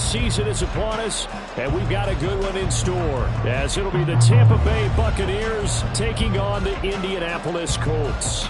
season is upon us, and we've got a good one in store, as it'll be the Tampa Bay Buccaneers taking on the Indianapolis Colts.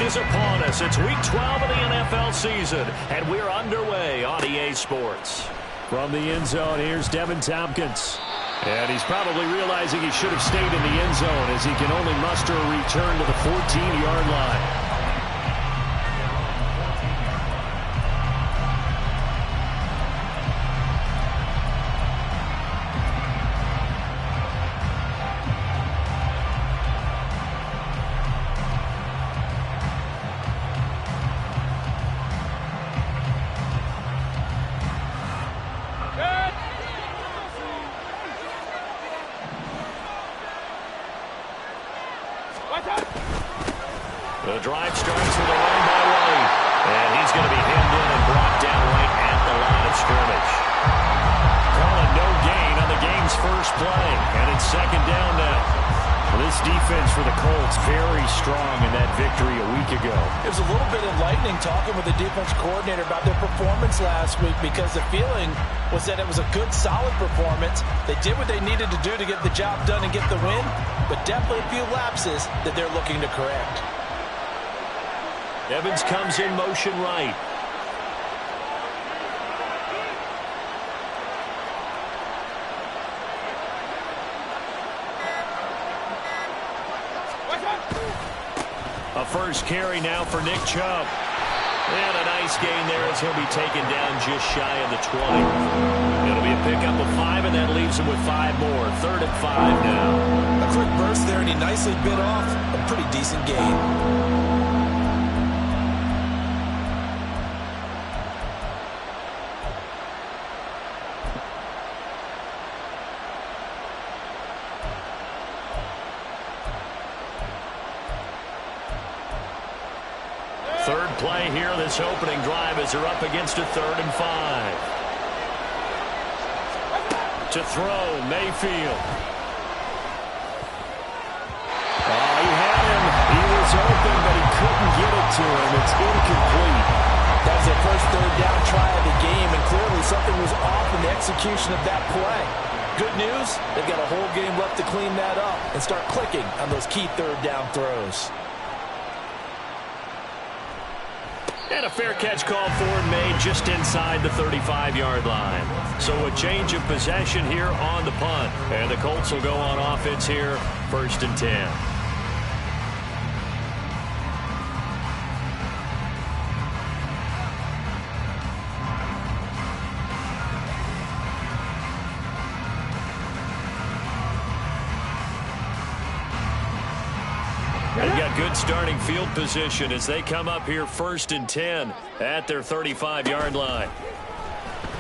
Is upon us. It's week 12 of the NFL season, and we're underway on EA Sports. From the end zone, here's Devin Tompkins. And he's probably realizing he should have stayed in the end zone, as he can only muster a return to the 14-yard line. The drive starts with a run by Rell, and he's going to be hemmed in and brought down right at the line of scrimmage. Calling no gain on the game's first play, and it's second down now. Well, this defense for the Colts very strong in that victory a week ago. It was a little bit enlightening talking with the defense coordinator about their performance last week, because the feeling was that it was a good, solid performance. They did what they needed to do to get the job done and get the win, but definitely a few lapses that they're looking to correct. Evans comes in motion right. A first carry now for Nick Chubb. And a nice gain there as he'll be taken down just shy of the 20. It'll be a pickup of 5, and that leaves him with 5 more. 3rd and 5 now. A quick burst there, and he nicely bit off a pretty decent gain. Third play here, this opening drive, as they're up against a 3rd and 5. To throw, Mayfield. Oh, he had him. He was open, but he couldn't get it to him. It's incomplete. That was their first 3rd down try of the game, and clearly something was off in the execution of that play. Good news, they've got a whole game left to clean that up and start clicking on those key 3rd down throws. And a fair catch called for and made just inside the 35-yard line. So a change of possession here on the punt. And the Colts will go on offense here, 1st and 10. They've got good starting field position as they come up here 1st and 10 at their 35-yard line.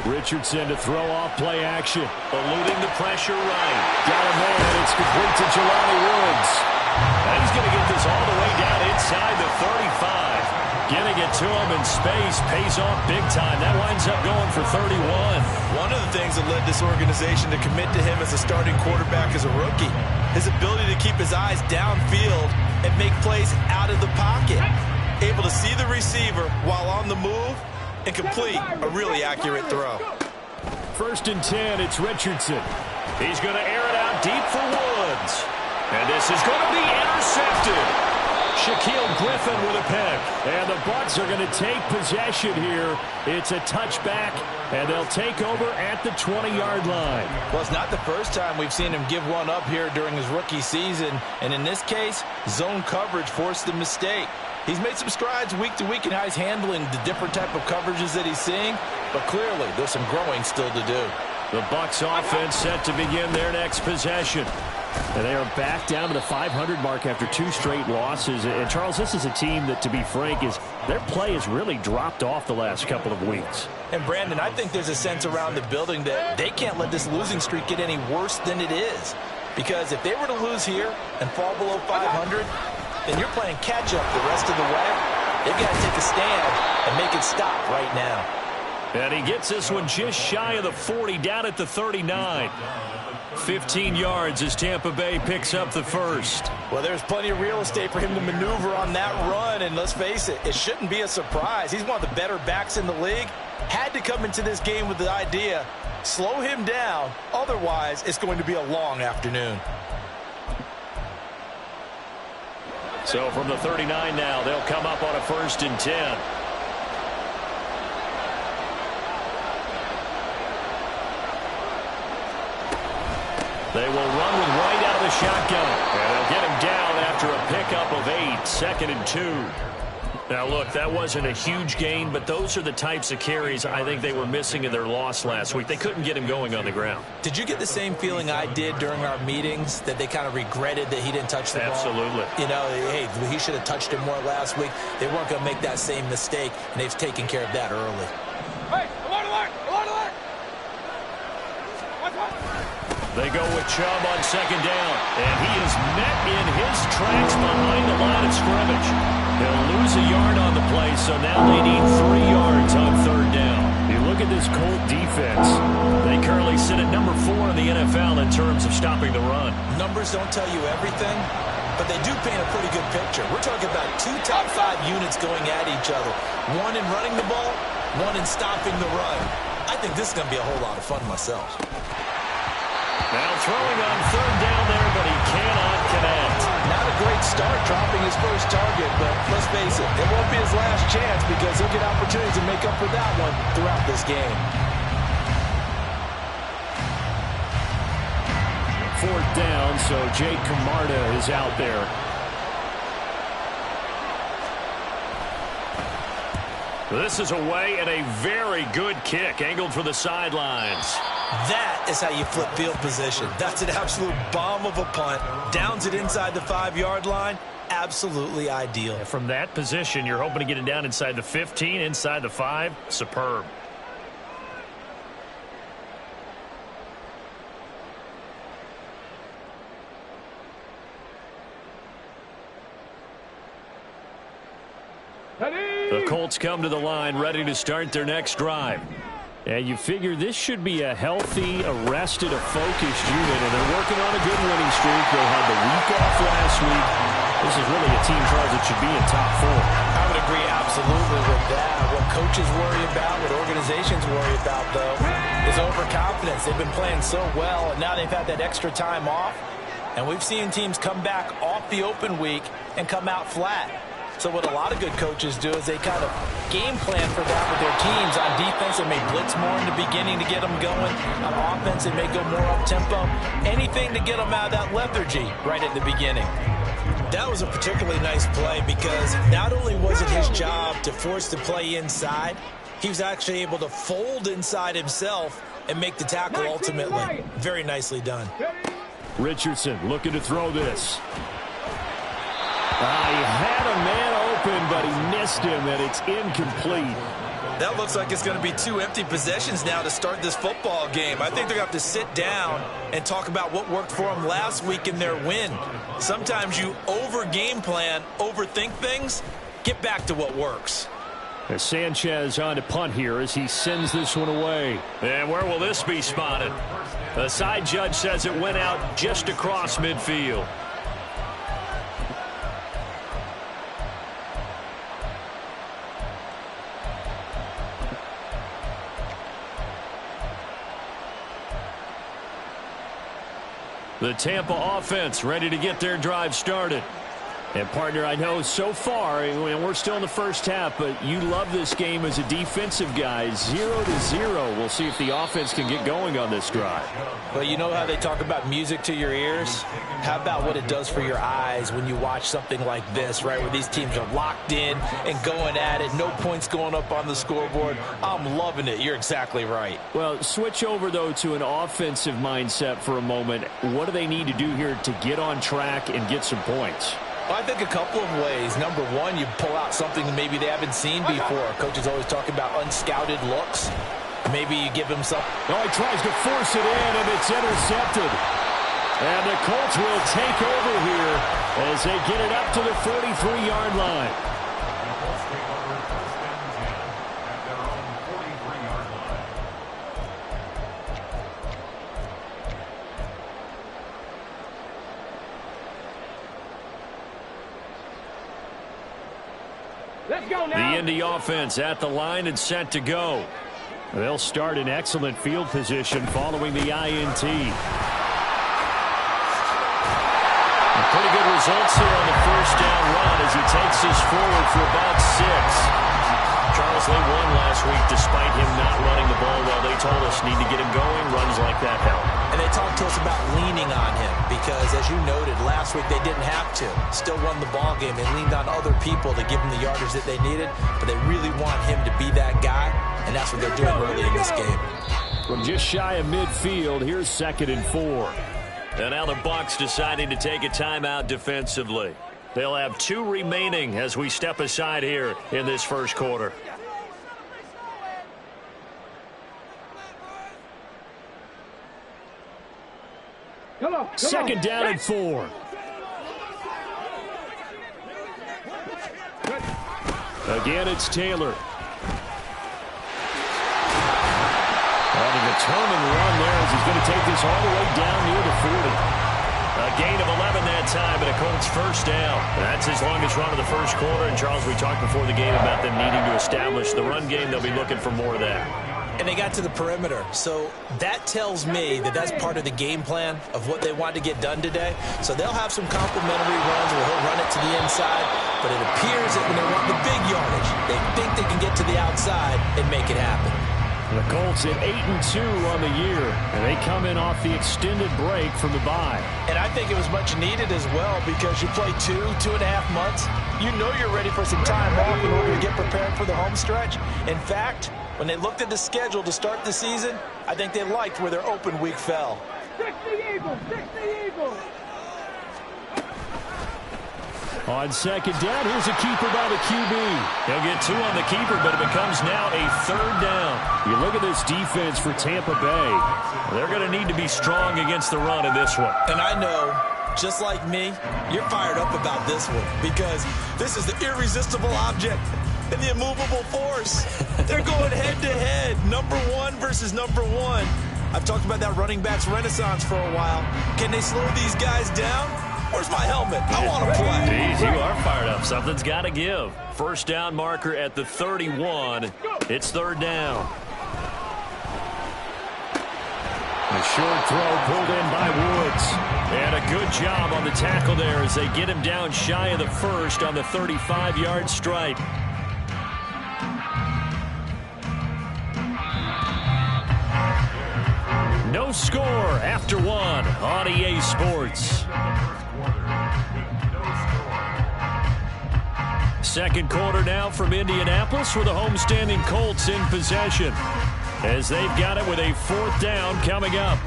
Richardson to throw off play action. Eluding the pressure right. Got him there, and it's complete to Jelani Woods. And he's going to get this all the way down inside the 35. Getting it to him in space pays off big time. That winds up going for 31. One of the things that led this organization to commit to him as a starting quarterback as a rookie, his ability to keep his eyes downfield and make plays out of the pocket. Able to see the receiver while on the move and complete a really accurate throw. 1st and 10, it's Richardson. He's going to air it out deep for Woods. And this is going to be intercepted. Shaquille Griffin with a pick. And the Bucs are going to take possession here. It's a touchback, and they'll take over at the 20-yard line. Well, it's not the first time we've seen him give one up here during his rookie season. And in this case, zone coverage forced the mistake. He's made some strides week to week in how he's handling the different type of coverages that he's seeing. But clearly, there's some growing still to do. The Bucs offense set to begin their next possession. And they are back down to the 500 mark after 2 straight losses. And, Charles, this is a team that, to be frank, their play has really dropped off the last couple of weeks. And, Brandon, I think there's a sense around the building that they can't let this losing streak get any worse than it is. Because if they were to lose here and fall below 500, then you're playing catch-up the rest of the way. They've got to take a stand and make it stop right now. And he gets this one just shy of the 40, down at the 39. 15 yards as Tampa Bay picks up the first. Well, there's plenty of real estate for him to maneuver on that run, and let's face it, it shouldn't be a surprise. He's one of the better backs in the league. Had to come into this game with the idea, slow him down, otherwise it's going to be a long afternoon. So from the 39 now, they'll come up on a 1st and 10. They will run with White out of the shotgun. And they'll get him down after a pickup of 8, 2nd and 2. Now, look, that wasn't a huge gain, but those are the types of carries I think they were missing in their loss last week. They couldn't get him going on the ground. Did you get the same feeling I did during our meetings, that they kind of regretted that he didn't touch the ball? Absolutely. You know, hey, he should have touched it more last week. They weren't going to make that same mistake, and they've taken care of that early. Hey, alert, alert, alert, alert! They go with Chubb on 2nd down, and he is met in his tracks behind the line of scrimmage. They'll lose a yard on the play, so now they need 3 yards on 3rd down. You look at this Colt defense. They currently sit at number 4 in the NFL in terms of stopping the run. Numbers don't tell you everything, but they do paint a pretty good picture. We're talking about 2 top 5 units going at each other. One in running the ball, one in stopping the run. I think this is going to be a whole lot of fun myself. Now throwing on 3rd down there, but he cannot connect. Not a great start dropping his first target, but let's face it, it won't be his last chance because he'll get opportunities to make up for that one throughout this game. 4th down, so Jake Camarda is out there. This is away and a very good kick, angled for the sidelines. That is how you flip field position. That's an absolute bomb of a punt. Downs it inside the 5-yard line. Absolutely ideal. From that position, you're hoping to get it down inside the 15, inside the 5. Superb. The Colts come to the line, ready to start their next drive. And you figure this should be a healthy, arrested, a focused unit, and they're working on a good winning streak. They had the week off last week. This is really a team, Charles, that should be in top 4. I would agree absolutely with that. What coaches worry about, what organizations worry about, though, is overconfidence. They've been playing so well, and now they've had that extra time off. And we've seen teams come back off the open week and come out flat. So what a lot of good coaches do is they kind of game plan for that with their teams. On defense, they may blitz more in the beginning to get them going. On offense, they may go more up-tempo. Anything to get them out of that lethargy right at the beginning. That was a particularly nice play because not only was it his job to force the play inside, he was actually able to fold inside himself and make the tackle ultimately. Very nicely done. Richardson looking to throw this. He had a man open, but he missed him, and it's incomplete. That looks like it's going to be 2 empty possessions now to start this football game. I think they're going to have to sit down and talk about what worked for them last week in their win. Sometimes you over-game plan, overthink things, get back to what works. As Sanchez on to punt here as he sends this one away. And where will this be spotted? The side judge says it went out just across midfield. The Tampa offense ready to get their drive started. And, partner, I know so far, and we're still in the first half, but you love this game as a defensive guy. 0-0. We'll see if the offense can get going on this drive. Well, you know how they talk about music to your ears? How about what it does for your eyes when you watch something like this, right, where these teams are locked in and going at it, no points going up on the scoreboard? I'm loving it. You're exactly right. Well, switch over, though, to an offensive mindset for a moment. What do they need to do here to get on track and get some points? Well, I think a couple of ways. Number one, you pull out something that maybe they haven't seen before. Coaches always talk about unscouted looks. Maybe you give him some. Oh, he tries to force it in, and it's intercepted. And the Colts will take over here as they get it up to the 43-yard line. Let's go now. The Indy offense at the line and set to go. They'll start in excellent field position following the INT. Pretty good results here on the first down run as he takes us forward for about 6. Charles, they won last week despite him not running the ball well. They told us need to get him going. Runs like that help. And they talked to us about leaning on him because, as you noted, last week they didn't have to. Still won the ball game. They leaned on other people to give them the yardage that they needed, but they really want him to be that guy, and that's what they're doing early in this game. From just shy of midfield, here's 2nd and 4. And now the Bucs deciding to take a timeout defensively. They'll have 2 remaining as we step aside here in this first quarter. Come on. 2nd down and 4. Again, it's Taylor. And a determined run there as he's going to take this all the way down near the 40. A gain of 11 that time, and a Colts first down. That's his longest run of the first quarter. And, Charles, we talked before the game about them needing to establish the run game. They'll be looking for more of that. And they got to the perimeter. So that tells me that that's part of the game plan of what they want to get done today. So they'll have some complimentary runs where he'll run it to the inside. But it appears that when they want the big yardage, they think they can get to the outside and make it happen. The Colts at 8-2 on the year, and they come in off the extended break from the bye. And I think it was much needed as well because you play 2.5 months. You know you're ready for some time off in order to get prepared for the home stretch. In fact, when they looked at the schedule to start the season, I think they liked where their open week fell. 60 Eagles, 60 Eagles. On 2nd down, here's a keeper by the QB. He'll get 2 on the keeper, but it becomes now a 3rd down. You look at this defense for Tampa Bay. They're going to need to be strong against the run in this one. And I know, just like me, you're fired up about this one because this is the irresistible object and the immovable force. They're going head-to-head, number 1 versus number 1. I've talked about that running backs renaissance for a while. Can they slow these guys down? Where's my helmet? I want to play. Jeez, you are fired up. Something's got to give. First down marker at the 31. It's 3rd down. A short throw pulled in by Woods. And a good job on the tackle there as they get him down shy of the first on the 35-yard stripe. No score after 1 on EA Sports. Second quarter now from Indianapolis with the homestanding Colts in possession as they've got it with a 4th down coming up.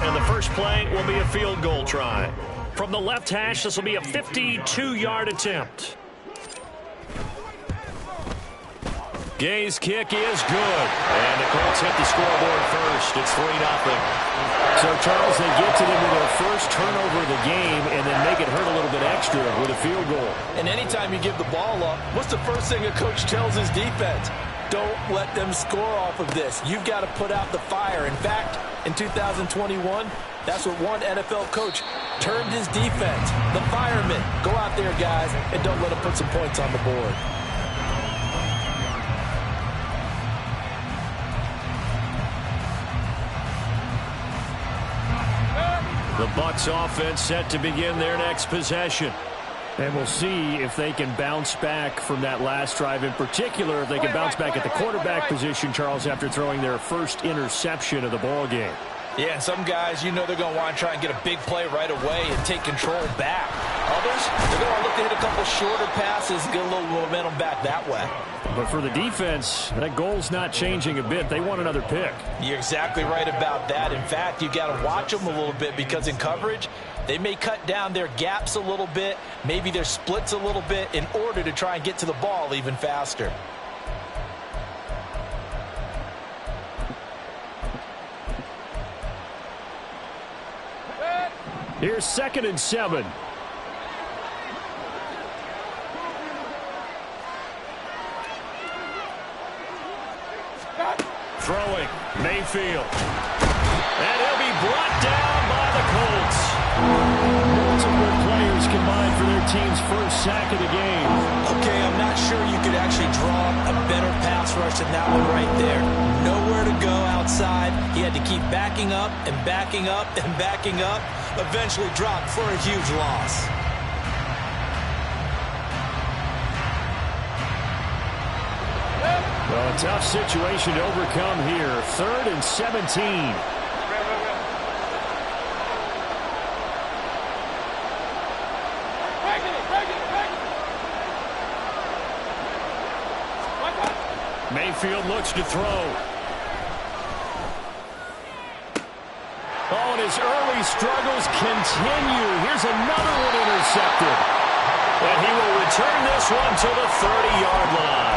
And the first play will be a field goal try. From the left hash, this will be a 52-yard attempt. Gay's kick is good. And the Colts hit the scoreboard first. It's 3-0. So, Charles, they get to them with their first turnover of the game and then make it hurt a little bit extra with a field goal. And anytime you give the ball up, what's the first thing a coach tells his defense? Don't let them score off of this. You've got to put out the fire. In fact, in 2021, that's what one NFL coach termed his defense. The firemen. Go out there, guys, and don't let them put some points on the board. The Bucs offense set to begin their next possession. And we'll see if they can bounce back from that last drive. In particular, if they can bounce back at the quarterback position, Charles, after throwing their first interception of the ball game. Yeah, some guys, you know they're going to want to try and get a big play right away and take control back. Others, they're going to look to hit a couple shorter passes and get a little momentum back that way. But for the defense, that goal's not changing a bit. They want another pick. You're exactly right about that. In fact, you got to watch them a little bit because in coverage, they may cut down their gaps a little bit, maybe their splits a little bit in order to try and get to the ball even faster. Here's 2nd and 7. Throwing, Mayfield. And he'll be brought down by the Colts. Multiple players combined for their team's first sack of the game. Okay, I'm not sure you could actually draw a better pass rush than that one right there. Nowhere to go outside. He had to keep backing up and backing up and backing up. Eventually dropped for a huge loss. Well, a tough situation to overcome here. 3rd and 17. Mayfield looks to throw. Oh, and his early struggles continue. Here's another one intercepted. And he will return this one to the 30-yard line.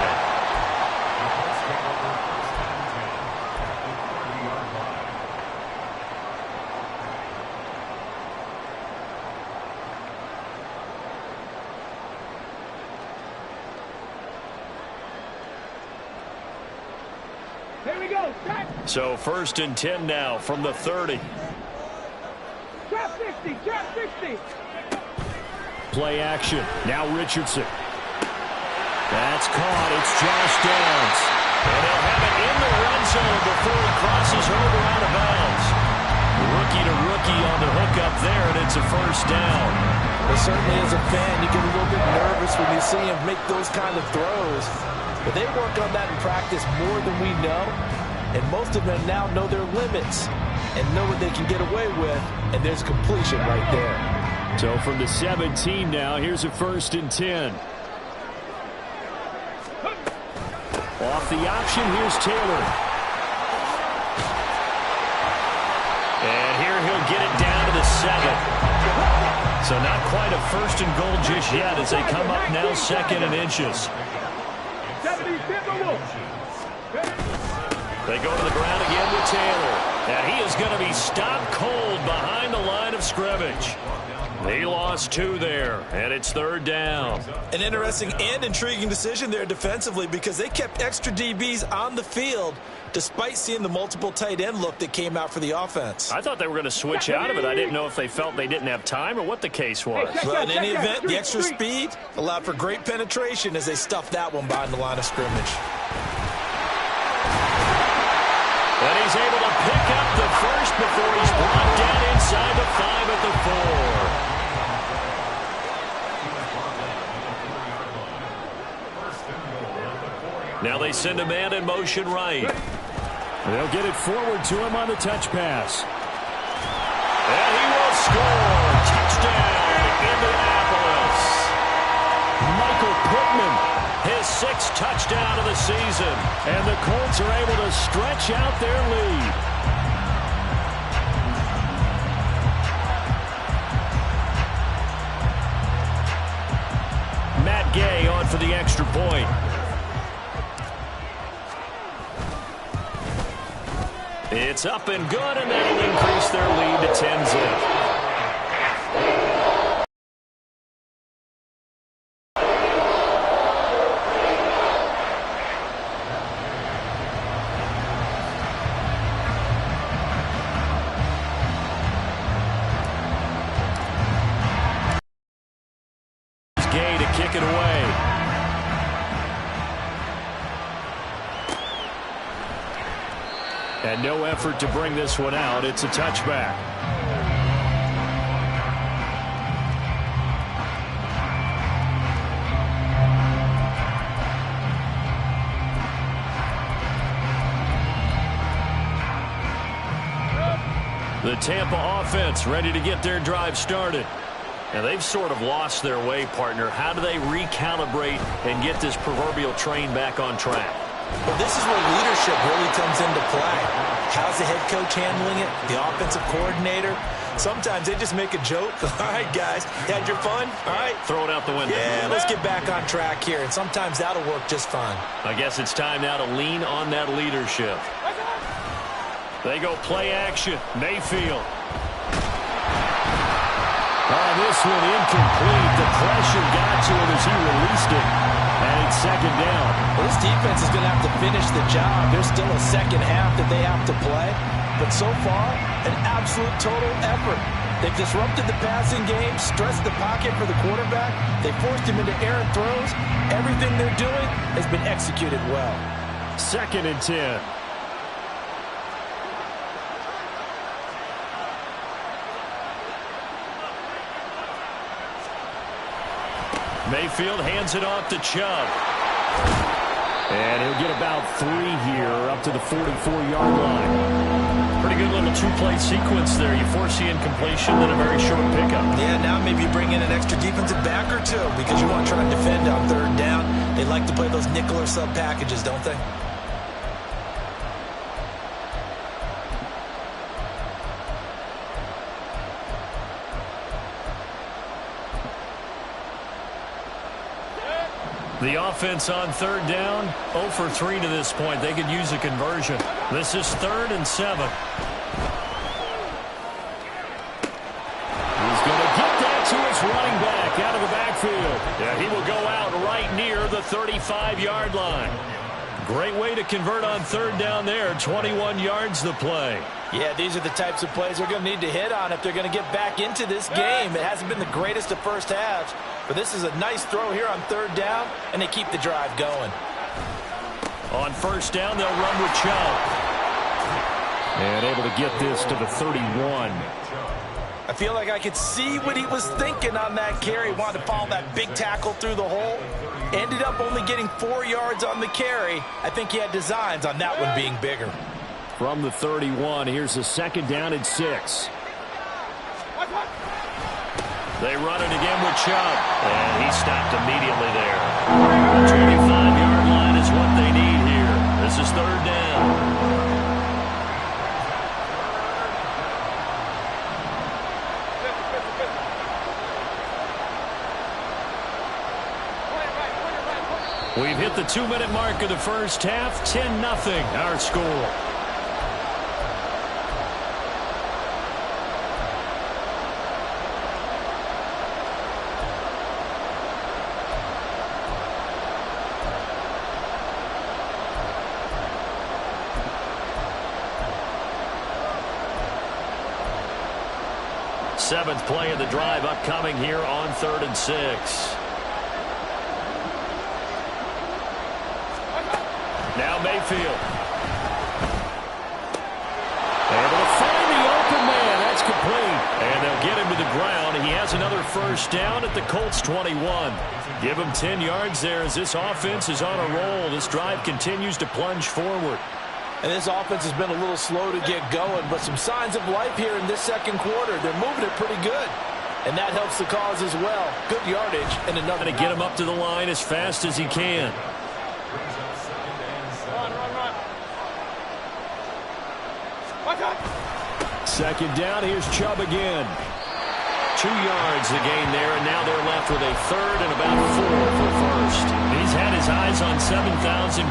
Here we go. Track. So 1st and 10 now from the 30. Trap 60. Trap 60. Play action. Now Richardson. That's caught. It's Josh Downs. And they'll have it in the red zone before he crosses over out of bounds. Rookie to rookie on the hook up there, and it's a 1st down. Well, certainly as a fan, you get a little bit nervous when you see him make those kind of throws. But they work on that in practice more than we know. And most of them now know their limits and know what they can get away with. And there's completion right there. So from the 17 now, here's a 1st and 10. Off the option, here's Taylor. And here he'll get it down to the 7. So not quite a 1st and goal just yet as they come up now 2nd and inches. They go to the ground again with Taylor. And he is going to be stopped cold behind the line of scrimmage. They lost 2 there, and it's 3rd down. An interesting and intriguing decision there defensively because they kept extra DBs on the field despite seeing the multiple tight end look that came out for the offense. I thought they were going to switch out of it. I didn't know if they felt they didn't have time or what the case was. Well, in any event, the extra speed allowed for great penetration as they stuffed that one behind the line of scrimmage. And he's able to pick up the 1st before he's brought down inside the 5 at the 4. Now they send a man in motion right. They'll get it forward to him on the touch pass. And he will score. Touchdown, Indianapolis. Michael Pittman, his 6th touchdown of the season. And the Colts are able to stretch out their lead. Matt Gay on for the extra point. It's up and good, and that'll increase their lead to 10-zip. Gay to kick it away. And no effort to bring this one out. It's a touchback. The Tampa offense ready to get their drive started. And they've sort of lost their way, partner. How do they recalibrate and get this proverbial train back on track? Well, this is where leadership really comes into play. How's the head coach handling it? The offensive coordinator? Sometimes they just make a joke. All right, guys, you had your fun? All right. Throw it out the window. Yeah, let's get back on track here. And sometimes that'll work just fine. I guess it's time now to lean on that leadership. They go play action. Mayfield. Oh, this one incomplete. The pressure got to him as he released it. And it's second down. Well, this defense is going to have to finish the job. There's still a second half that they have to play. But so far, an absolute total effort. They've disrupted the passing game, stressed the pocket for the quarterback. They forced him into errant throws. Everything they're doing has been executed well. 2nd and 10. Mayfield hands it off to Chubb. And he'll get about 3 here up to the 44-yard line. Pretty good little two-play sequence there. You force the incompletion, then a very short pickup. Yeah, now maybe you bring in an extra defensive back or two because you want to try and defend on 3rd down. They like to play those nickel or sub packages, don't they? The offense on 3rd down, 0 for 3 to this point. They could use a conversion. This is 3rd and 7. He's going to get that to his running back out of the backfield. Yeah, he will go out right near the 35-yard line. Great way to convert on 3rd down there. 21 yards the play. Yeah, these are the types of plays they're going to need to hit on if they're going to get back into this game. It hasn't been the greatest of first halves, but this is a nice throw here on 3rd down, and they keep the drive going. On 1st down, they'll run with Chubb. And able to get this to the 31. I feel like I could see what he was thinking on that carry. Wanted to follow that big tackle through the hole. Ended up only getting 4 yards on the carry. I think he had designs on that one being bigger. From the 31, here's a 2nd down and 6. They run it again with Chubb. And he stopped immediately there. The 25-yard line is what they need here. This is 3rd down. We've hit the 2-minute mark of the first half. 10-0 our score. Seventh play of the drive upcoming here on 3rd and 6. Now Mayfield. Able to find the open man. That's complete. And they'll get him to the ground. He has another 1st down at the Colts 21. Give him 10 yards there as this offense is on a roll. This drive continues to plunge forward. And this offense has been a little slow to get going, but some signs of life here in this 2nd quarter. They're moving it pretty good. And that helps the cause as well. Good yardage and another. To get him up to the line as fast as he can. Second down, here's Chubb again. 2 yards the gain there, and now they're left with a 3rd and about 4 for 1st. He's had his eyes on 7,000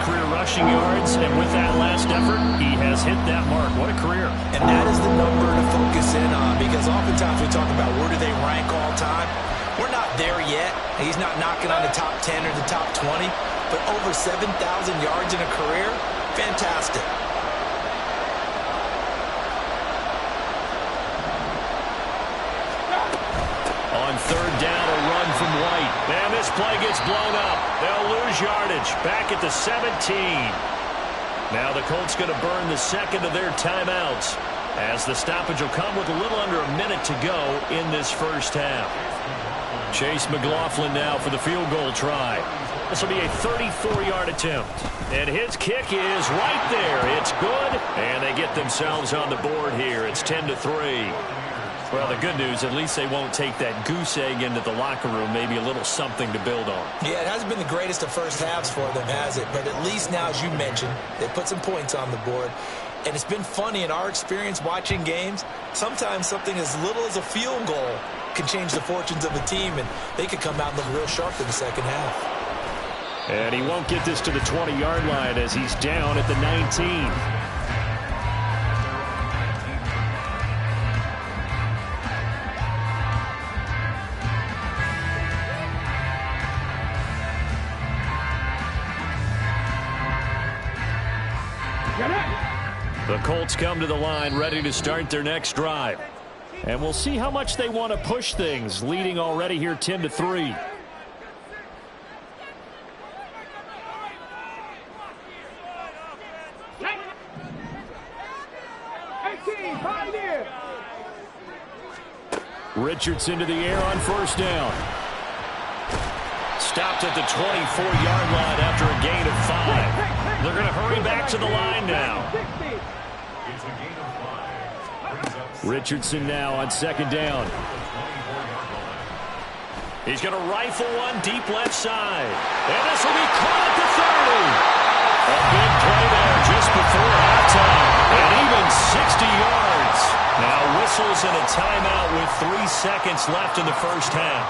career rushing yards, and with that last effort, he has hit that mark. What a career. And that is the number to focus in on, because oftentimes we talk about where do they rank all time. We're not there yet. He's not knocking on the top 10 or the top 20, but over 7,000 yards in a career, fantastic. On 3rd down, a run from White. Man, this play gets blown up. They'll lose yardage. Back at the 17. Now the Colts going to burn the 2nd of their timeouts, as the stoppage will come with a little under a minute to go in this first half. Chase McLaughlin now for the field goal try. This will be a 34-yard attempt. And his kick is right there. It's good. And they get themselves on the board here. It's 10-3. Well, the good news, at least they won't take that goose egg into the locker room. Maybe a little something to build on. Yeah, it hasn't been the greatest of first halves for them, has it? But at least now, as you mentioned, they put some points on the board. And it's been funny in our experience watching games. Sometimes something as little as a field goal can change the fortunes of a team, and they could come out and look real sharp in the second half. And he won't get this to the 20-yard line as he's down at the 19. The Colts come to the line ready to start their next drive. And we'll see how much they want to push things, leading already here 10-3. Richardson to the air on first down. Stopped at the 24-yard line after a gain of 5. They're going to hurry back to the line now. Richardson now on second down. He's going to rifle one deep left side. And this will be caught at the 30. A big play there just before halftime. And even 60 yards. Now whistles and a timeout with 3 seconds left in the first half.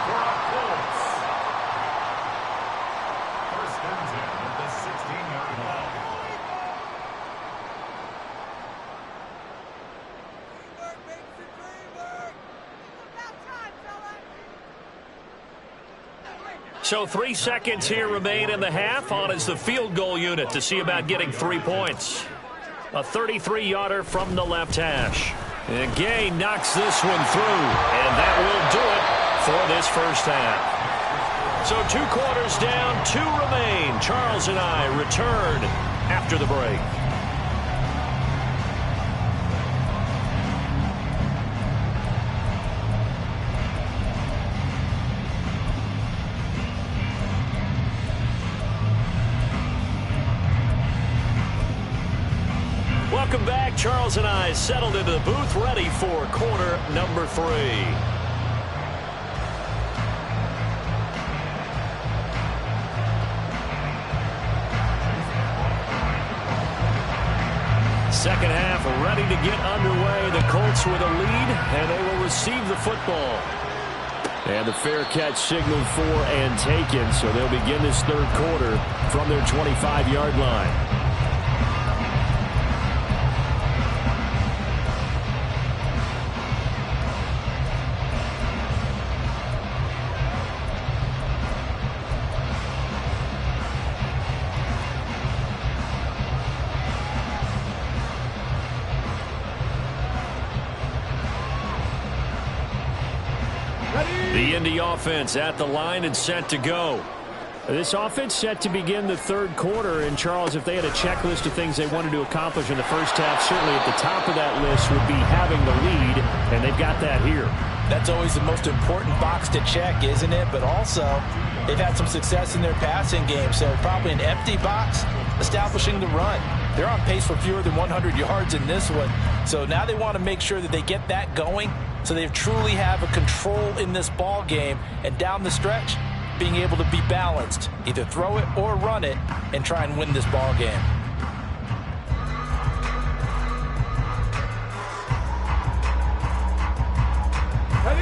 So 3 seconds here remain in the half. On is the field goal unit to see about getting 3 points. A 33-yarder from the left hash. And Gay knocks this one through. And that will do it for this first half. So 2 quarters down, 2 remain. Charles and I return after the break. Welcome back. Charles and I settled into the booth, ready for quarter number 3. Second half ready to get underway. The Colts with a lead, and they will receive the football. And the fair catch signaled for and taken, so they'll begin this third quarter from their 25-yard line. The Indy offense at the line and set to go. This offense set to begin the third quarter. And, Charles, if they had a checklist of things they wanted to accomplish in the first half, certainly at the top of that list would be having the lead, and they've got that here. That's always the most important box to check, isn't it? But also, they've had some success in their passing game, so probably an empty box, establishing the run. They're on pace for fewer than 100 yards in this one, so now they want to make sure that they get that going so they truly have a control in this ball game, and down the stretch, being able to be balanced, either throw it or run it, and try and win this ball game.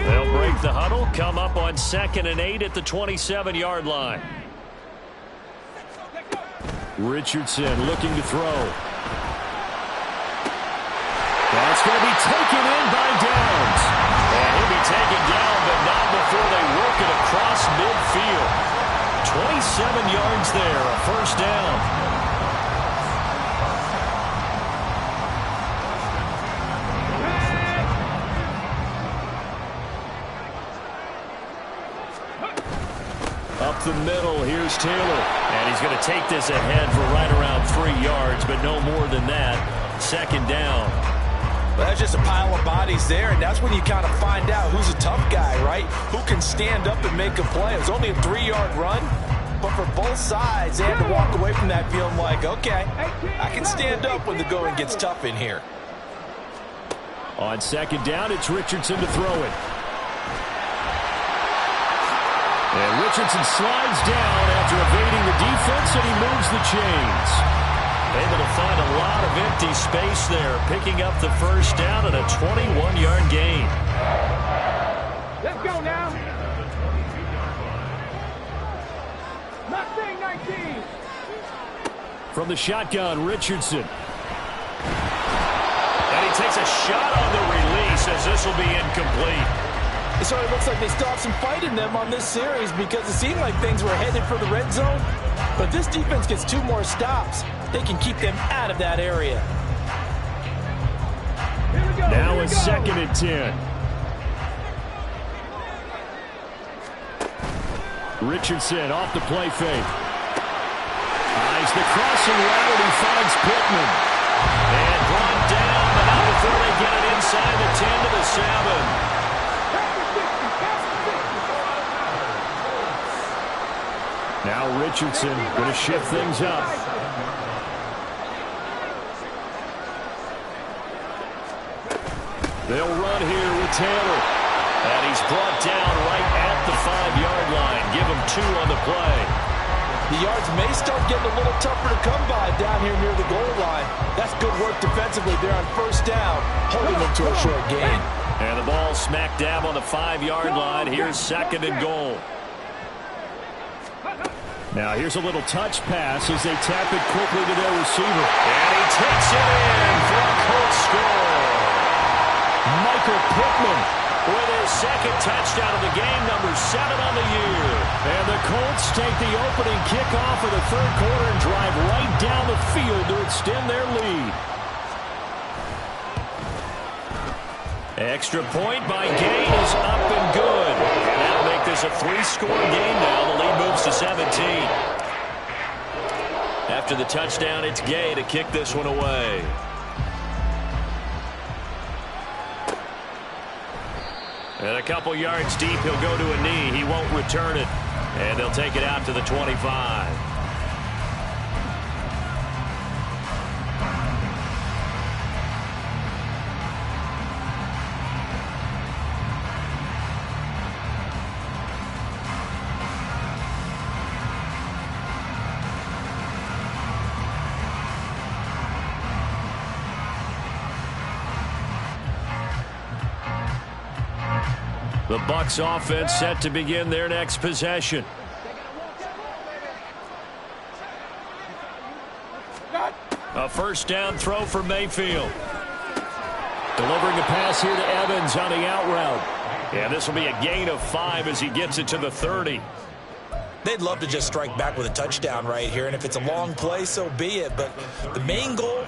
They'll break the huddle, come up on 2nd and 8 at the 27-yard line. Richardson looking to throw. That's going to be taken in by Downs. And he'll be taken down, but not before they work it across midfield. 27 yards there, a first down. Up the middle, here's Taylor. And he's going to take this ahead for right around 3 yards, but no more than that. 2nd down. Well, that's just a pile of bodies there, and that's when you kind of find out who's a tough guy, right? Who can stand up and make a play. It was only a 3-yard run, but for both sides, they had to walk away from that feeling like, okay, I can stand up when the going gets tough in here. On 2nd down, it's Richardson to throw it. And Richardson slides down after evading the defense, and he moves the chains. Able to find a lot of empty space there, picking up the first down and a 21-yard gain. Let's go now. Mustang 19. From the shotgun, Richardson. And he takes a shot on the release as this will be incomplete. It sort of looks like they still have some fight in them on this series because it seemed like things were headed for the red zone. But this defense gets 2 more stops. They can keep them out of that area. Now a 2nd and 10. Richardson off the play fake. Eyes the crossing route. He finds Pittman. And brought down, but not before they get it inside the 10 to the 7. Now Richardson going to shift things up. They'll run here with Taylor. And he's brought down right at the 5-yard line. Give him 2 on the play. The yards may start getting a little tougher to come by down here near the goal line. That's good work defensively there on 1st down, holding them to a short gain. And the ball smack dab on the 5-yard line. Here's 2nd and goal. Now here's a little touch pass as they tap it quickly to their receiver. And he takes it in for a Colts score. Michael Pittman with his 2nd touchdown of the game, number 7 on the year. And the Colts take the opening kickoff of the 3rd quarter and drive right down the field to extend their lead. Extra point by Gay is up and good. And that'll make this a 3-score game now. The lead moves to 17. After the touchdown, it's Gay to kick this one away. And a couple yards deep, he'll go to a knee. He won't return it. And they'll take it out to the 25. The Bucs offense set to begin their next possession. A 1st down throw for Mayfield. Delivering a pass here to Evans on the out route. And this will be a gain of 5 as he gets it to the 30. They'd love to just strike back with a touchdown right here, and if it's a long play, so be it. But the main goal,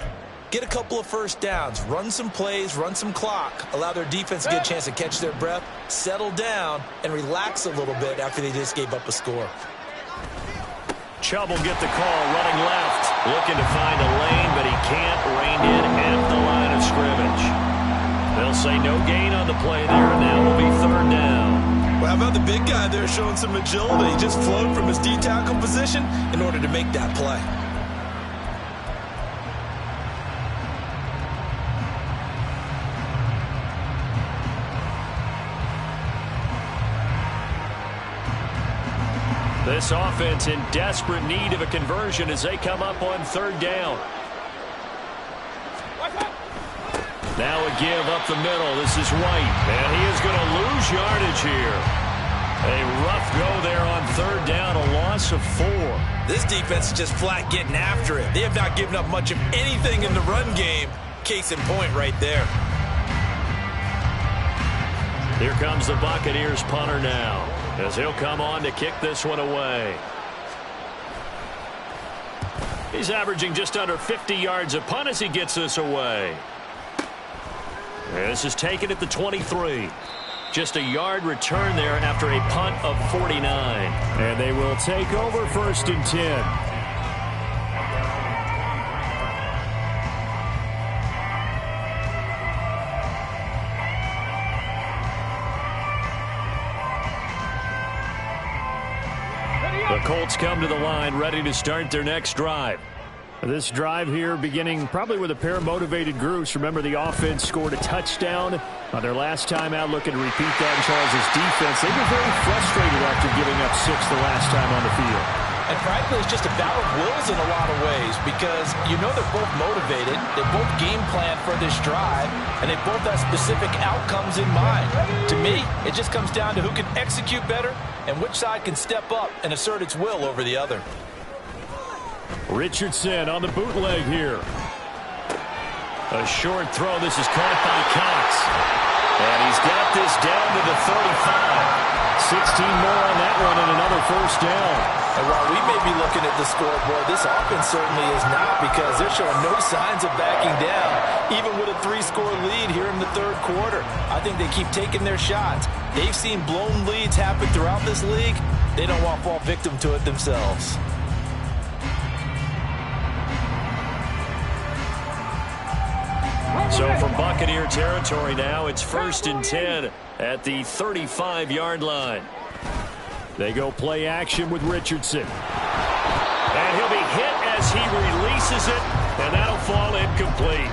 get a couple of 1st downs, run some plays, run some clock, allow their defense to get a chance to catch their breath, settle down, and relax a little bit after they just gave up a score. Chubb will get the call, running left, looking to find a lane, but he can't rein in at the line of scrimmage. They'll say no gain on the play there, and now will be 3rd down. Well, how about the big guy there showing some agility? He just flowed from his D-tackle position in order to make that play. This offense in desperate need of a conversion as they come up on 3rd down. Now a give up the middle. This is White. And he is going to lose yardage here. A rough go there on 3rd down, a loss of 4. This defense is just flat getting after it. They have not given up much of anything in the run game. Case in point right there. Here comes the Buccaneers punter now, as he'll come on to kick this one away. He's averaging just under 50 yards a punt as he gets this away. This is taken at the 23. Just a yard return there after a punt of 49. And they will take over 1st and 10. The Colts come to the line ready to start their next drive. This drive here beginning probably with a pair of motivated groups. Remember, the offense scored a touchdown on their last time out, looking to repeat that in Charles' defense. They were very frustrated after giving up 6 the last time on the field. And frankly, it's just a battle of wills in a lot of ways because you know they're both motivated, they both game plan for this drive, and they both have specific outcomes in mind. To me, it just comes down to who can execute better and which side can step up and assert its will over the other. Richardson on the bootleg here. A short throw. This is caught by Cox. And he's got this down to the 35. 16 more on that one and another first down. And while we may be looking at the scoreboard, this offense certainly is not, because they're showing no signs of backing down, even with a 3-score lead here in the third quarter. I think they keep taking their shots. They've seen blown leads happen throughout this league. They don't want to fall victim to it themselves. So from Buccaneer territory now, it's 1st and 10 at the 35-yard line. They go play action with Richardson. And he'll be hit as he releases it, and that'll fall incomplete.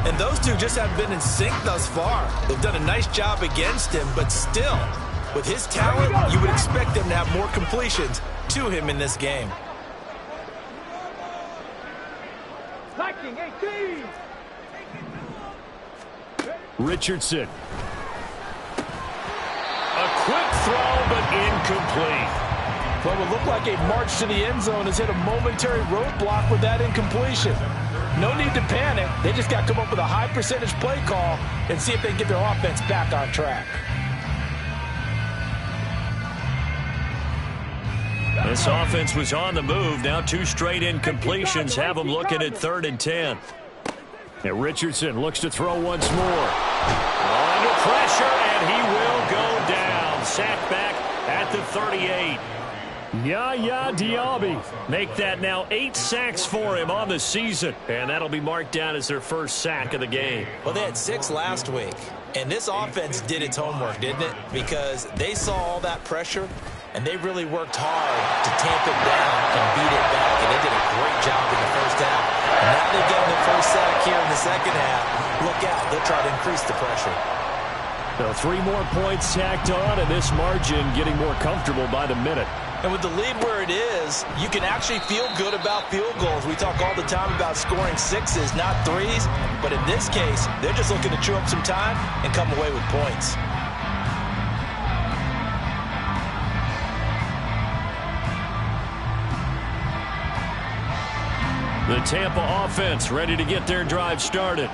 And those two just haven't been in sync thus far. They've done a nice job against him, but still, with his talent, you would expect them to have more completions to him in this game. Liking 18. Richardson. A quick throw, but incomplete. What would look like a march to the end zone has hit a momentary roadblock with that incompletion. No need to panic. They just got to come up with a high percentage play call and see if they can get their offense back on track. This offense was on the move. Now 2 straight incompletions have them looking at 3rd and 10. And Richardson looks to throw once more. Under pressure, and he will go down. Sacked back at the 38. Yaya Diaby. Make that now 8 sacks for him on the season. And that'll be marked down as their first sack of the game. Well, they had 6 last week. And this offense did its homework, didn't it? Because they saw all that pressure, and they really worked hard to tamp it down and beat it back. And they did a great job in the first half. And now they're getting the first sack here in the second half. Look out. They'll try to increase the pressure. So 3 more points tacked on, and this margin getting more comfortable by the minute. And with the lead where it is, you can actually feel good about field goals. We talk all the time about scoring 6s, not 3s. But in this case, they're just looking to chew up some time and come away with points. The Tampa offense ready to get their drive started.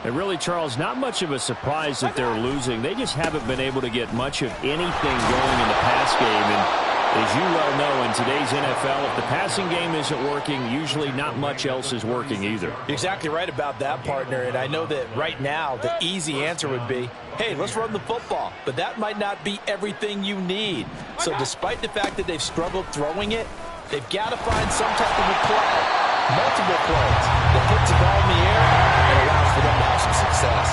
And really, Charles, not much of a surprise that they're losing. They just haven't been able to get much of anything going in the pass game. And as you well know, in today's NFL, if the passing game isn't working, usually not much else is working either. You're exactly right about that, partner. And I know that right now the easy answer would be, hey, let's run the football. But that might not be everything you need. So despite the fact that they've struggled throwing it, they've got to find some type of a play. Multiple plays that puts the ball in the air and allows for them to have some success.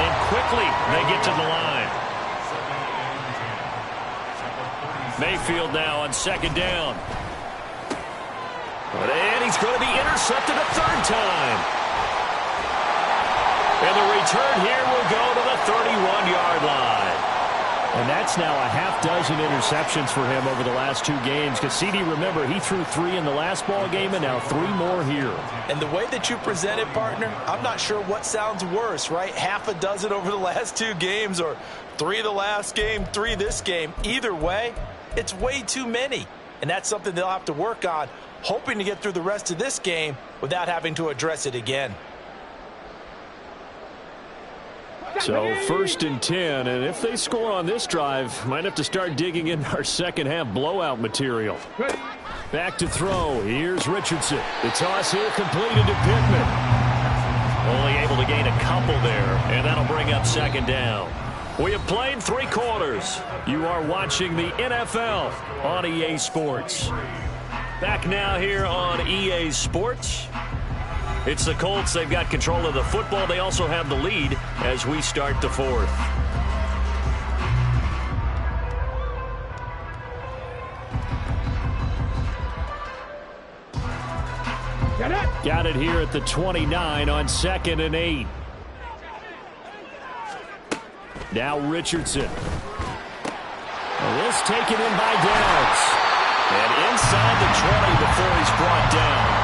And quickly, they get to the line. Mayfield now on 2nd down. And he's going to be intercepted a 3rd time. And the return here will go to the 31-yard line. And that's now a half-dozen interceptions for him over the last 2 games. Because CD, remember, he threw 3 in the last ball game and now 3 more here. And the way that you present it, partner, I'm not sure what sounds worse, right? Half a dozen over the last 2 games, or 3 the last game, 3 this game. Either way, it's way too many. And that's something they'll have to work on, hoping to get through the rest of this game without having to address it again. So 1st and 10, and if they score on this drive, might have to start digging in our second half blowout material. Back to throw. Here's Richardson. The toss here completed to Pittman. Only able to gain a couple there, and that'll bring up 2nd down. We have played 3 quarters. You are watching the NFL on EA Sports. Back now here on EA Sports. It's the Colts. They've got control of the football. They also have the lead as we start the 4th. Got it here at the 29 on 2nd and 8. Now Richardson. This taken in by Downs. And inside the 20 before he's brought down.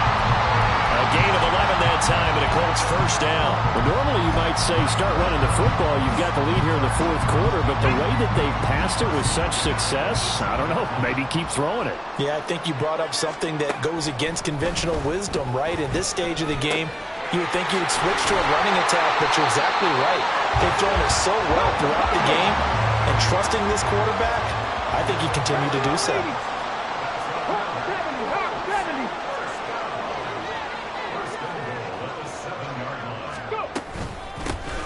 A gain of 11 that time, and a Colts 1st down. Well, normally you might say start running the football. You've got the lead here in the 4th quarter, but the way that they've passed it with such success, I don't know, maybe keep throwing it. Yeah, I think you brought up something that goes against conventional wisdom, right? In this stage of the game, You would think you would switch to a running attack, but you're exactly right. They've thrown it so well throughout the game, and trusting this quarterback, I think he continued to do so.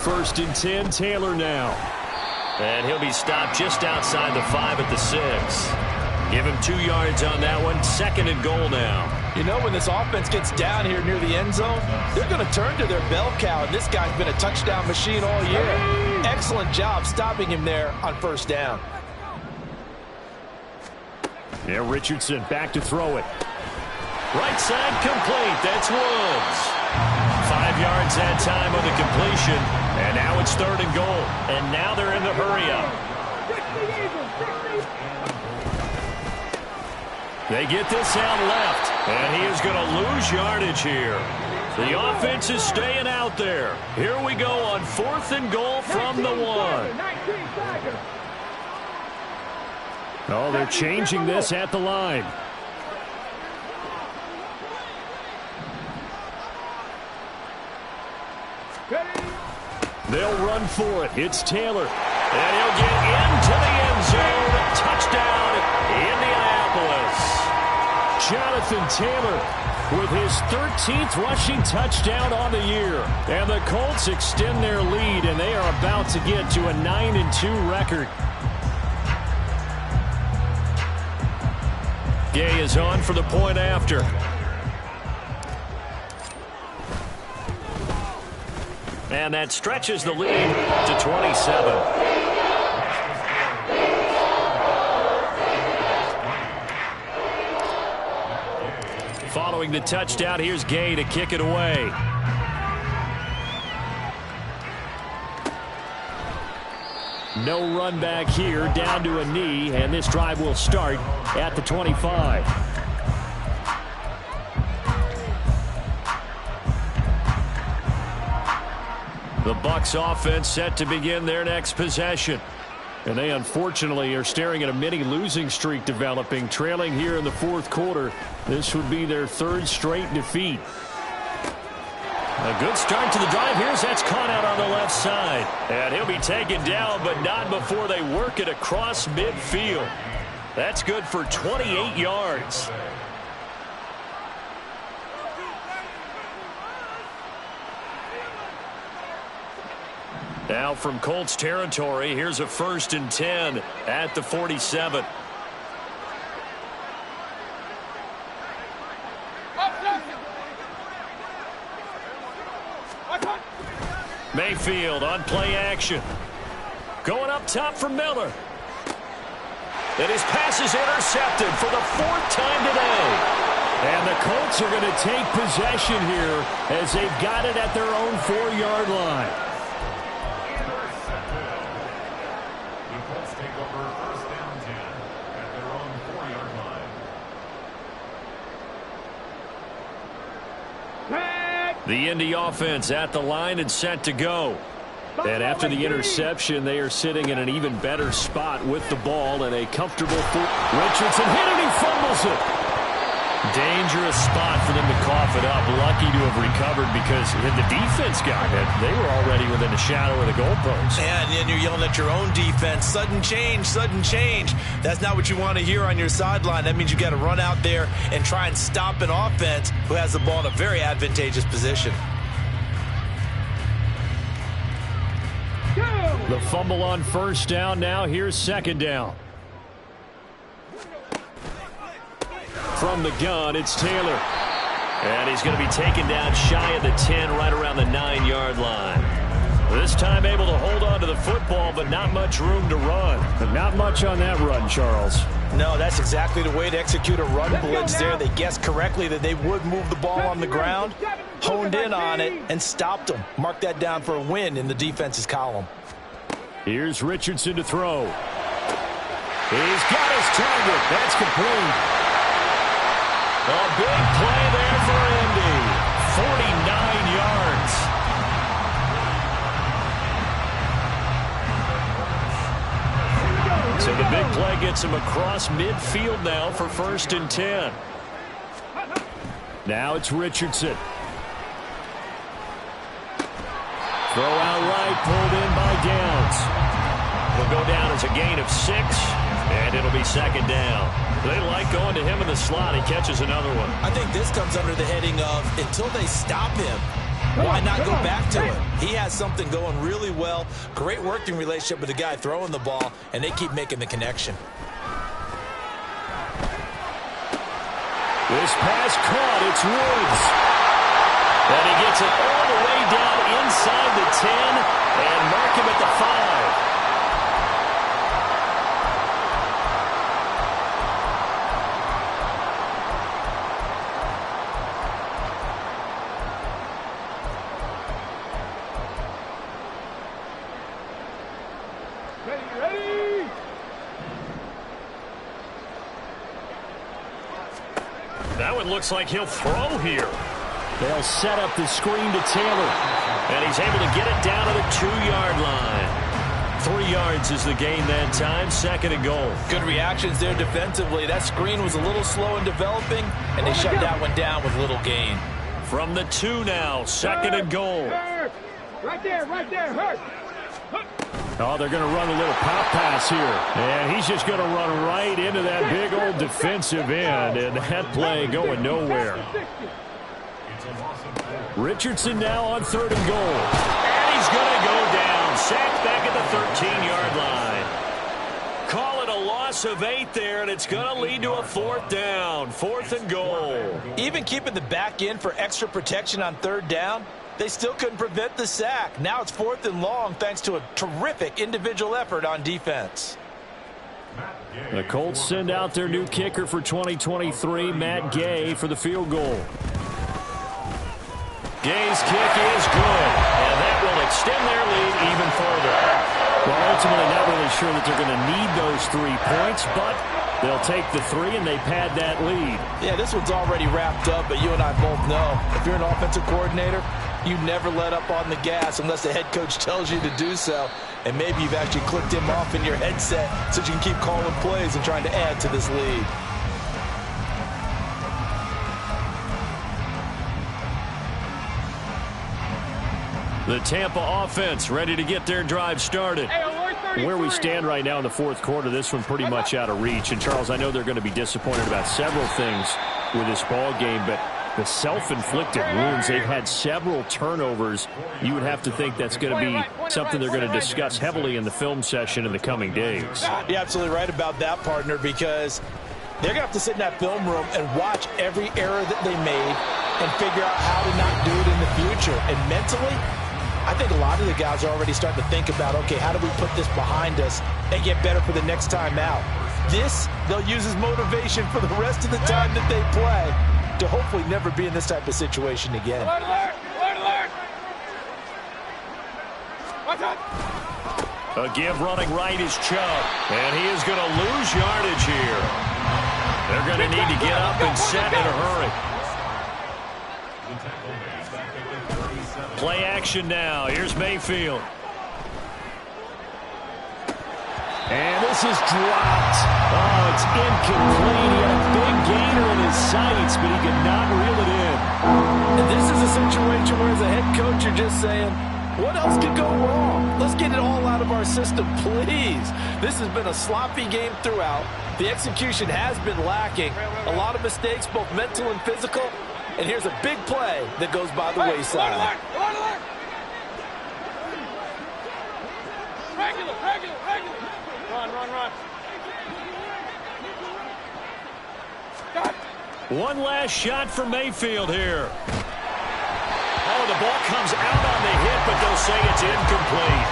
First and 10, Taylor now. And he'll be stopped just outside the 5 at the 6. Give him 2 yards on that one. 2nd and goal now. You know, when this offense gets down here near the end zone, they're going to turn to their bell cow, and this guy's been a touchdown machine all year. Excellent job stopping him there on first down. Yeah, Richardson back to throw it. Right side complete. That's Woods. 5 yards that time on the completion. And now it's 3rd and goal. And now they're in the hurry-up. They get this out left. And he is going to lose yardage here. The offense is staying out there. Here we go on 4th and goal from the 1. Oh, they're changing this at the line. They'll run for it. It's Taylor. And he'll get into the end zone. Touchdown, Indianapolis. Jonathan Taylor with his 13th rushing touchdown on the year. And the Colts extend their lead, and they are about to get to a 9-2 record. Gay is on for the point after. And that stretches the lead to 27. Following the touchdown, here's Gay to kick it away. No run back here, down to a knee, and this drive will start at the 25. The Bucs offense set to begin their next possession. And they unfortunately are staring at a mini losing streak developing, trailing here in the 4th quarter. This would be their 3rd straight defeat. A good start to the drive. Here's that's caught out on the left side. And he'll be taken down, but not before they work it across midfield. That's good for 28 yards. Now from Colts territory, here's a 1st and 10 at the 47. Mayfield on play action. Going up top for Miller. And his pass is intercepted for the 4th time today. And the Colts are going to take possession here as they've got it at their own 4-yard line. The Indy offense at the line and set to go. And after the interception, they are sitting in an even better spot with the ball and a comfortable Richardson hit and he fumbles it. Dangerous spot for them to cough it up. Lucky to have recovered because if the defense got it, they were already within a shadow of the goalpost. And then you're yelling at your own defense. Sudden change, sudden change. That's not what you want to hear on your sideline. That means you got to run out there and try and stop an offense who has the ball in a very advantageous position. The fumble on 1st down. Now here's 2nd down. From the gun, it's Taylor. And he's going to be taken down shy of the 10, right around the 9-yard line. This time able to hold on to the football, but not much room to run. But not much on that run, Charles. No, that's exactly the way to execute a run blitz there. They guessed correctly that they would move the ball on the ground, honed in on it, and stopped them. Mark that down for a win in the defense's column. Here's Richardson to throw. He's got his target. That's complete. A big play there for Indy. 49 yards. So the big play gets him across midfield now for 1st and 10. Now it's Richardson. Throw out right, pulled in by Downs. Will go down as a gain of 6, and it'll be second down. They like going to him in the slot. He catches another one. I think this comes under the heading of until they stop him, why not go back to him? He has something going really well. Great working relationship with the guy throwing the ball, and they keep making the connection. This pass caught. It's Woods. And he gets it all the way down inside the 10 and mark him at the 5. Ready? That one looks like he'll throw here. They'll set up the screen to Taylor. And he's able to get it down to the 2-yard line. 3 yards is the gain that time. Second and goal. Good reactions there defensively. That screen was a little slow in developing, and they shut that one down with little gain. From the 2 now. Second and goal. Right there, hurt. Oh, they're going to run a little pop pass here. And he's just going to run right into that big old defensive end. And that play going nowhere. Richardson now on 3rd and goal. And he's going to go down. Sacked back at the 13-yard line. Call it a loss of 8 there, and it's going to lead to a 4th down. 4th and goal. Even keeping the back end for extra protection on 3rd down, they still couldn't prevent the sack. Now it's 4th and long thanks to a terrific individual effort on defense. The Colts send out their new kicker for 2023, Matt Gay, for the field goal. Gay's kick is good, and that will extend their lead even further. Well, ultimately not really sure that they're going to need those 3 points, but they'll take the 3 and they pad that lead. Yeah, this one's already wrapped up, but you and I both know if you're an offensive coordinator, you never let up on the gas unless the head coach tells you to do so. And maybe you've actually clicked him off in your headset so you can keep calling plays and trying to add to this lead. The Tampa offense ready to get their drive started. Where we stand right now in the 4th quarter, this one pretty much out of reach. And, Charles, I know they're going to be disappointed about several things with this ball game, but the self-inflicted wounds, they've had several turnovers. You would have to think that's going to be something they're going to discuss heavily in the film session in the coming days. You're absolutely right about that, partner, because they're going to have to sit in that film room and watch every error that they made and figure out how to not do it in the future. And mentally, I think a lot of the guys are already starting to think about, okay, how do we put this behind us and get better for the next time out? This, they'll use as motivation for the rest of the time that they play to hopefully never be in this type of situation again. Alert! Watch out! A give running right is Chubb, and he is going to lose yardage here. They're going to need to get up and set in a hurry. Play action now. Here's Mayfield. And this is dropped. Oh, it's incomplete. He had a big gainer in his sights, but he could not reel it in. And this is a situation where as a head coach, you're just saying, what else could go wrong? Let's get it all out of our system, please. This has been a sloppy game throughout. The execution has been lacking. A lot of mistakes, both mental and physical. And here's a big play that goes by the wayside. Alert! Regular. Run. One last shot for Mayfield here. Oh, the ball comes out on the hit, but they'll say it's incomplete.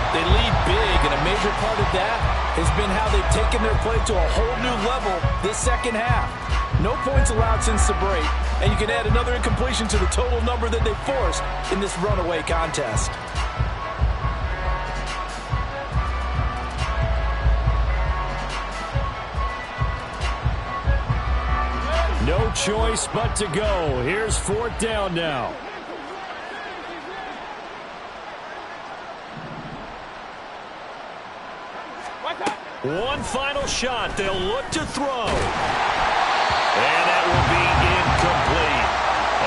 They lead big, and a major part of that has been how they've taken their play to a whole new level this second half. No points allowed since the break, and you can add another incompletion to the total number that they forced in this runaway contest. No choice but to go. Here's 4th down now. One final shot. They'll look to throw. And that will be incomplete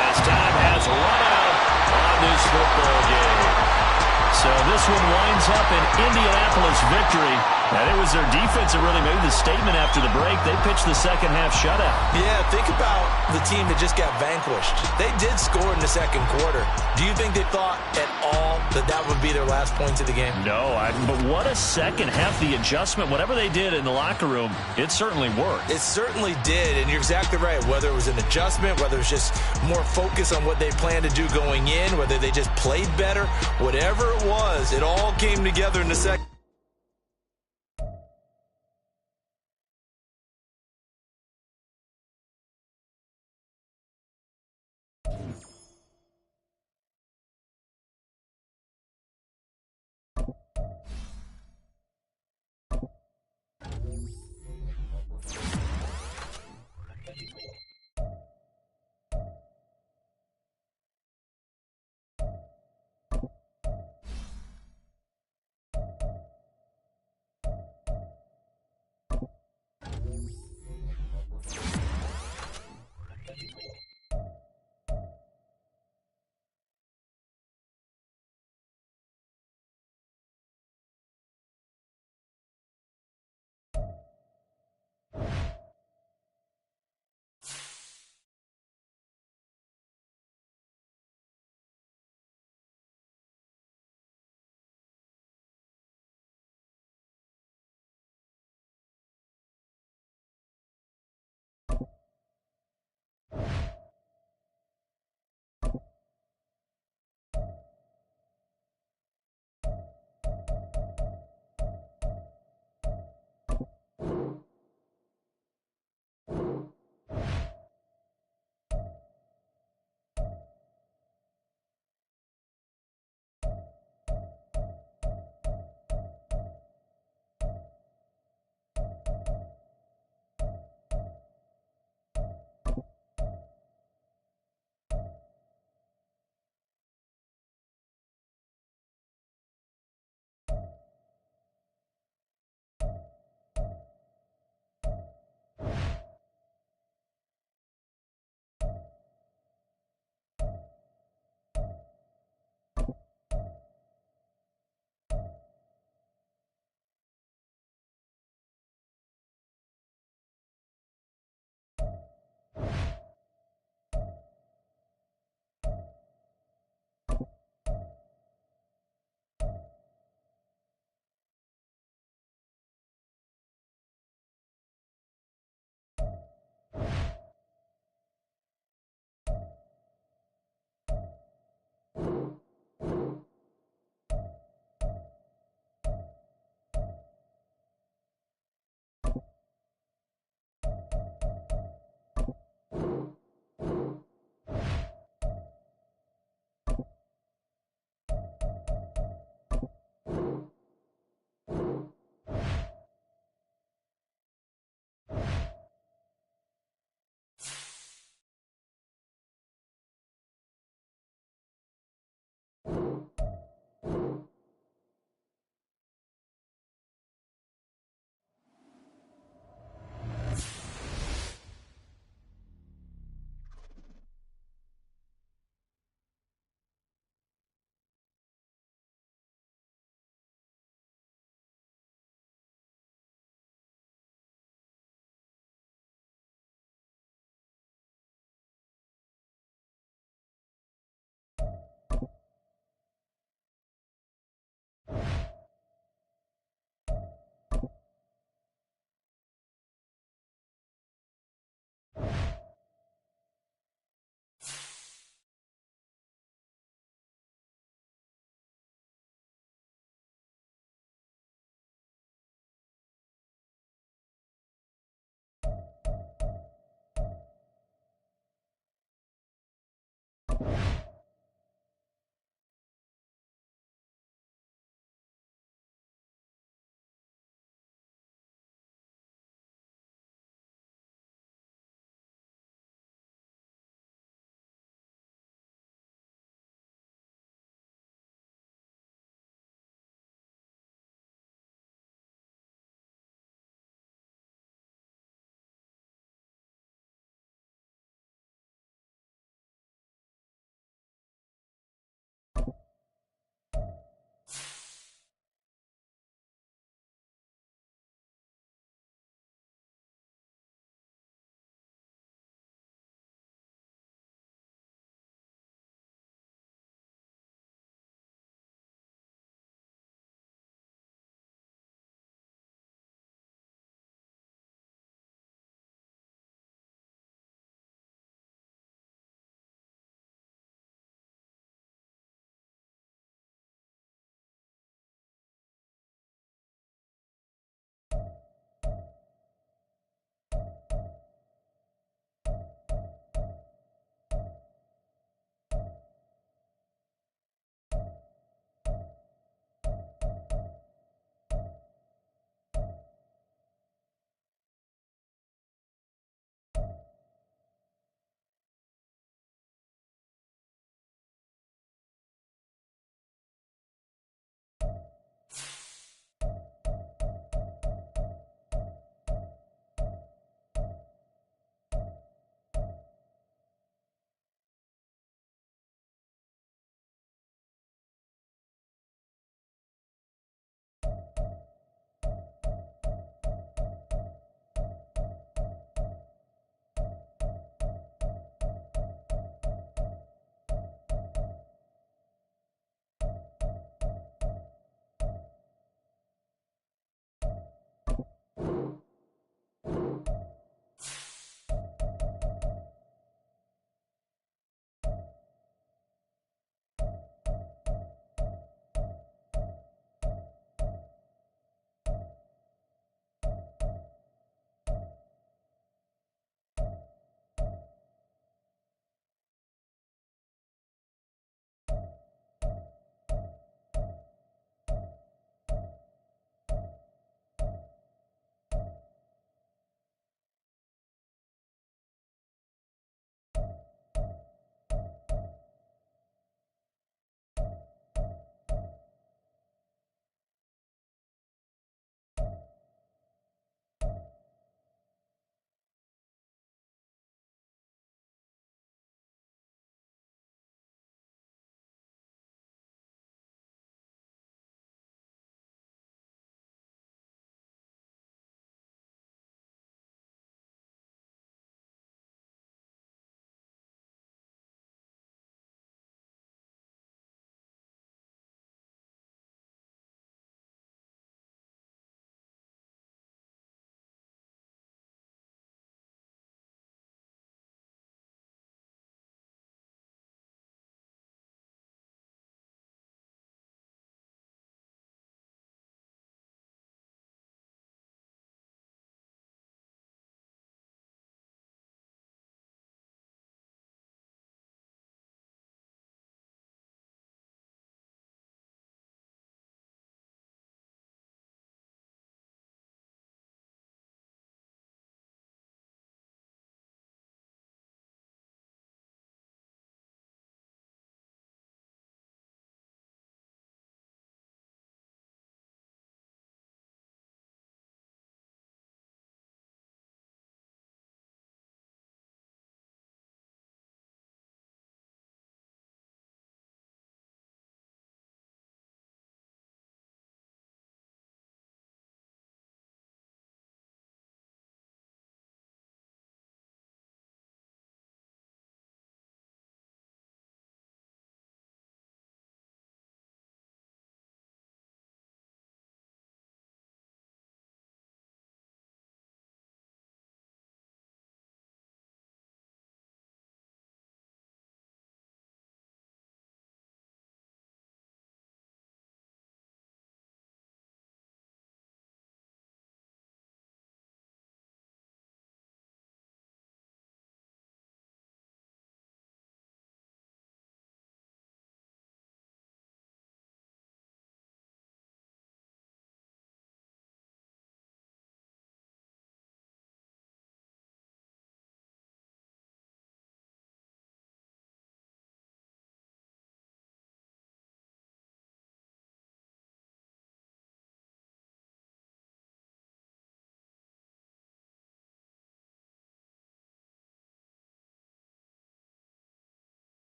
as time has run out on this football game. So this one winds up an Indianapolis victory. And it was their defense that really made the statement after the break. They pitched the second half shutout. Yeah, think about the team that just got vanquished. They did score in the second quarter. Do you think they thought at all that that would be their last points of the game? No, but what a second half. The adjustment, whatever they did in the locker room, it certainly worked. It certainly did, and you're exactly right. Whether it was an adjustment, whether it was just more focus on what they planned to do going in, whether they just played better, whatever it was, it all came together in the second.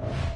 Rell.